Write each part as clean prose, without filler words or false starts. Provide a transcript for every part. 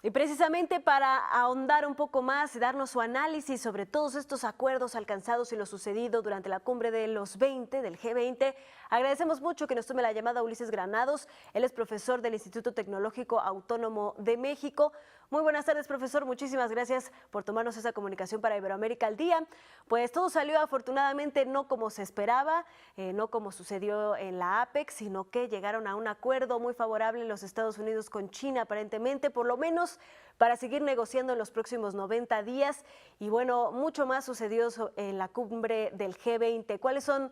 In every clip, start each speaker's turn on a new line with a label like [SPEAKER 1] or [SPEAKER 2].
[SPEAKER 1] Y precisamente para ahondar un poco más y darnos su análisis sobre todos estos acuerdos alcanzados y lo sucedido durante la cumbre de los 20, del G20, agradecemos mucho que nos tome la llamada Ulises Granados. Él es profesor del Instituto Tecnológico Autónomo de México. Muy buenas tardes, profesor. Muchísimas gracias por tomarnos esa comunicación para Iberoamérica al Día. Pues todo salió afortunadamente no como se esperaba, no como sucedió en la APEC, sino que llegaron a un acuerdo muy favorable los Estados Unidos con China, aparentemente, por lo menos para seguir negociando en los próximos 90 días. Y bueno, mucho más sucedió en la cumbre del G20. ¿Cuáles son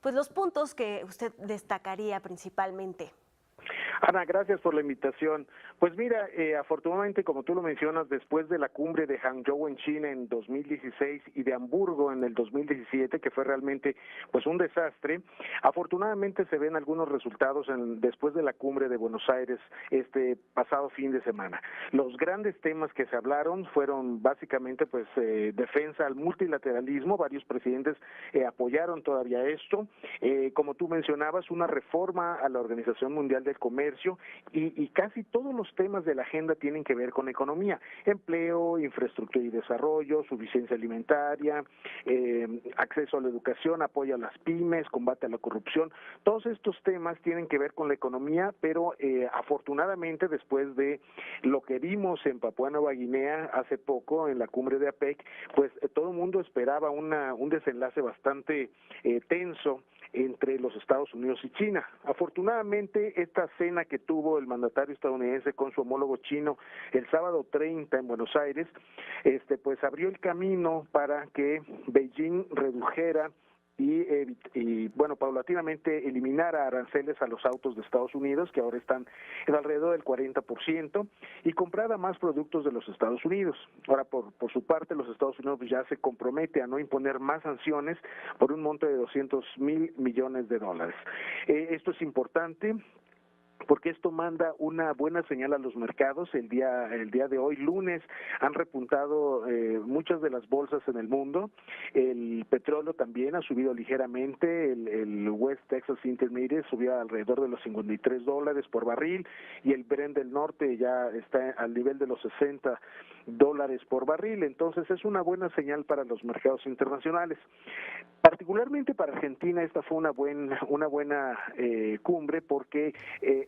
[SPEAKER 1] pues, los puntos que usted destacaría principalmente?
[SPEAKER 2] Ana, gracias por la invitación. Pues mira, afortunadamente, como tú lo mencionas, después de la cumbre de Hangzhou en China en 2016 y de Hamburgo en el 2017, que fue realmente pues un desastre, afortunadamente se ven algunos resultados después de la cumbre de Buenos Aires este pasado fin de semana. Los grandes temas que se hablaron fueron básicamente pues defensa al multilateralismo. Varios presidentes apoyaron todavía esto. Como tú mencionabas, una reforma a la Organización Mundial del Comercio, y casi todos los temas de la agenda tienen que ver con economía: empleo, infraestructura y desarrollo, suficiencia alimentaria, acceso a la educación, apoyo a las pymes, combate a la corrupción. Todos estos temas tienen que ver con la economía, pero afortunadamente, después de lo que vimos en Papúa Nueva Guinea hace poco en la cumbre de APEC, pues todo el mundo esperaba un desenlace bastante tenso entre los Estados Unidos y China. Afortunadamente, esta cena que tuvo el mandatario estadounidense con su homólogo chino el sábado 30 en Buenos Aires, pues abrió el camino para que Beijing redujera y bueno, paulatinamente eliminara aranceles a los autos de Estados Unidos, que ahora están en alrededor del 40%, y comprara más productos de los Estados Unidos. Ahora, por su parte, los Estados Unidos ya se compromete a no imponer más sanciones por un monto de $200,000 millones. Esto es importante porque esto manda una buena señal a los mercados. El día de hoy, lunes, han repuntado muchas de las bolsas en el mundo. El petróleo también ha subido ligeramente. El West Texas Intermediate subió alrededor de los $53 por barril, y el Brent del norte ya está al nivel de los $60 por barril. Entonces es una buena señal para los mercados internacionales. Particularmente para Argentina, esta fue una buena cumbre, porque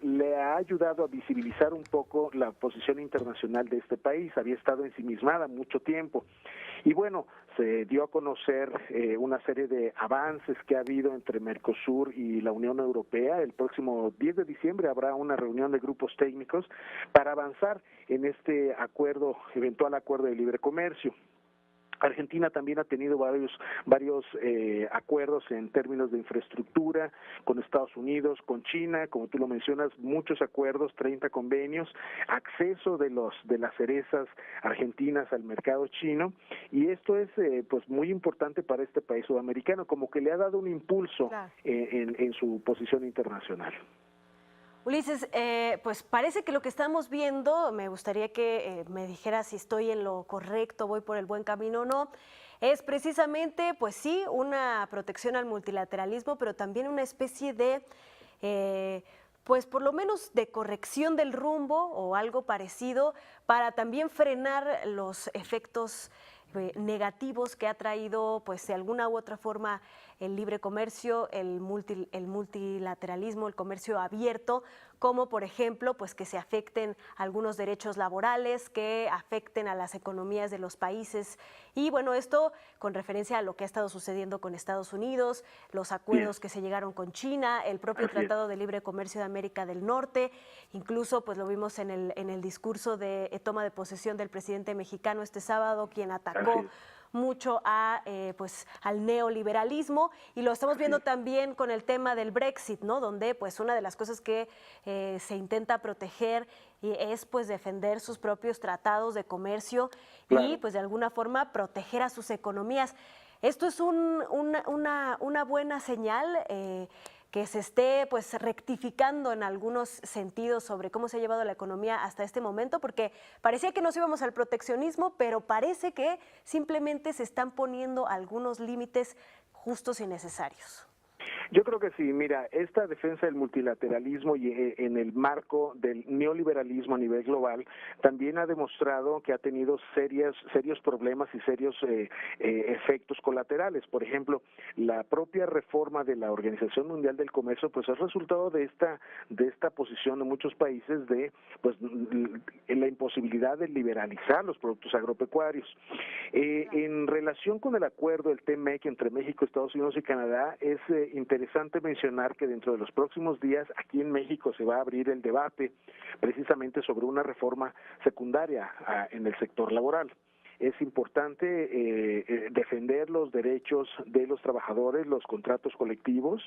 [SPEAKER 2] le ha ayudado a visibilizar un poco la posición internacional de este país. Había estado ensimismada mucho tiempo. Y bueno, se dio a conocer una serie de avances que ha habido entre Mercosur y la Unión Europea. El próximo 10 de diciembre habrá una reunión de grupos técnicos para avanzar en este eventual acuerdo de libre comercio. Argentina también ha tenido varios acuerdos en términos de infraestructura con Estados Unidos, con China, como tú lo mencionas, muchos acuerdos, 30 convenios, acceso de las cerezas argentinas al mercado chino, y esto es pues muy importante para este país sudamericano, como que le ha dado un impulso en su posición internacional.
[SPEAKER 1] Ulises, pues parece que lo que estamos viendo, me gustaría que me dijera si estoy en lo correcto, voy por el buen camino o no, es precisamente, pues sí, una protección al multilateralismo, pero también una especie de, pues por lo menos de corrección del rumbo o algo parecido, para también frenar los efectos negativos que ha traído, pues de alguna u otra forma, el libre comercio, el multilateralismo, el comercio abierto, como por ejemplo pues que se afecten algunos derechos laborales, que afecten a las economías de los países. Y bueno, esto con referencia a lo que ha estado sucediendo con Estados Unidos, los acuerdos que se llegaron con China, el propio Tratado de Libre Comercio de América del Norte, incluso pues lo vimos en el discurso de toma de posesión del presidente mexicano este sábado, quien atacó mucho pues, al neoliberalismo, y lo estamos viendo también con el tema del Brexit, ¿no? Donde pues una de las cosas que se intenta proteger es pues defender sus propios tratados de comercio y pues de alguna forma proteger a sus economías. Esto es una buena señal, que se esté pues rectificando en algunos sentidos sobre cómo se ha llevado la economía hasta este momento, porque parecía que nos íbamos al proteccionismo, pero parece que simplemente se están poniendo algunos límites justos y necesarios.
[SPEAKER 2] Yo creo que sí, mira, esta defensa del multilateralismo y en el marco del neoliberalismo a nivel global también ha demostrado que ha tenido serios problemas y serios efectos colaterales. Por ejemplo, la propia reforma de la Organización Mundial del Comercio pues es resultado de esta posición de muchos países de pues la imposibilidad de liberalizar los productos agropecuarios. En relación con el acuerdo, el TMEC entre México, Estados Unidos y Canadá, es interesante mencionar que dentro de los próximos días aquí en México se va a abrir el debate precisamente sobre una reforma secundaria en el sector laboral. Es importante defender los derechos de los trabajadores, los contratos colectivos.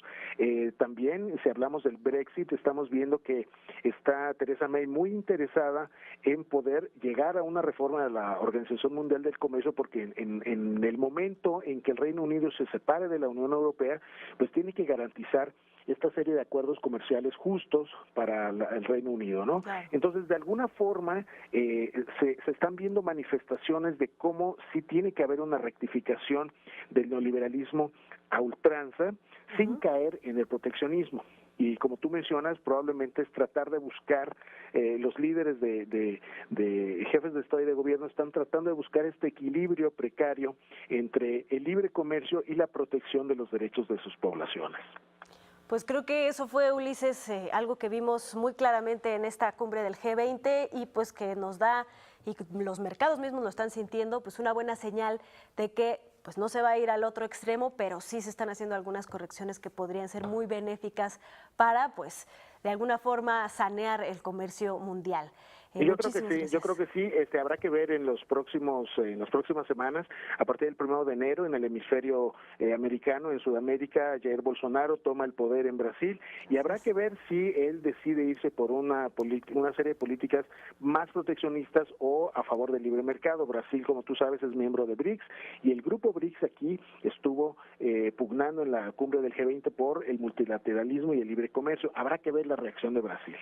[SPEAKER 2] También, si hablamos del Brexit, estamos viendo que está Theresa May muy interesada en poder llegar a una reforma de la Organización Mundial del Comercio, porque en el momento en que el Reino Unido se separe de la Unión Europea, pues tiene que garantizar esta serie de acuerdos comerciales justos para el Reino Unido, ¿no?
[SPEAKER 1] Claro.
[SPEAKER 2] Entonces, de alguna forma, se están viendo manifestaciones de cómo sí tiene que haber una rectificación del neoliberalismo a ultranza, sin caer en el proteccionismo. Y como tú mencionas, probablemente es tratar de buscar, los líderes de jefes de Estado y de Gobierno están tratando de buscar este equilibrio precario entre el libre comercio y la protección de los derechos de sus poblaciones.
[SPEAKER 1] Pues creo que eso fue, Ulises, algo que vimos muy claramente en esta cumbre del G20 y pues que nos da, y los mercados mismos lo están sintiendo, pues una buena señal de que pues no se va a ir al otro extremo, pero sí se están haciendo algunas correcciones que podrían ser muy benéficas para, pues, de alguna forma sanear el comercio mundial.
[SPEAKER 2] Yo creo que sí, habrá que ver en las próximas semanas, a partir del 1 de enero, en el hemisferio americano, en Sudamérica, Jair Bolsonaro toma el poder en Brasil y habrá que ver si él decide irse por una serie de políticas más proteccionistas o a favor del libre mercado. Brasil, como tú sabes, es miembro de BRICS y el grupo BRICS aquí estuvo pugnando en la cumbre del G20 por el multilateralismo y el libre comercio. Habrá que ver la reacción de Brasil.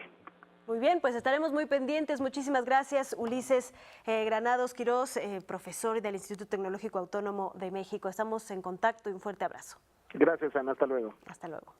[SPEAKER 1] Muy bien, pues estaremos muy pendientes. Muchísimas gracias, Ulises Granados Quirós, profesor del Instituto Tecnológico Autónomo de México. Estamos en contacto y un fuerte abrazo.
[SPEAKER 2] Gracias, Ana. Hasta luego.
[SPEAKER 1] Hasta luego.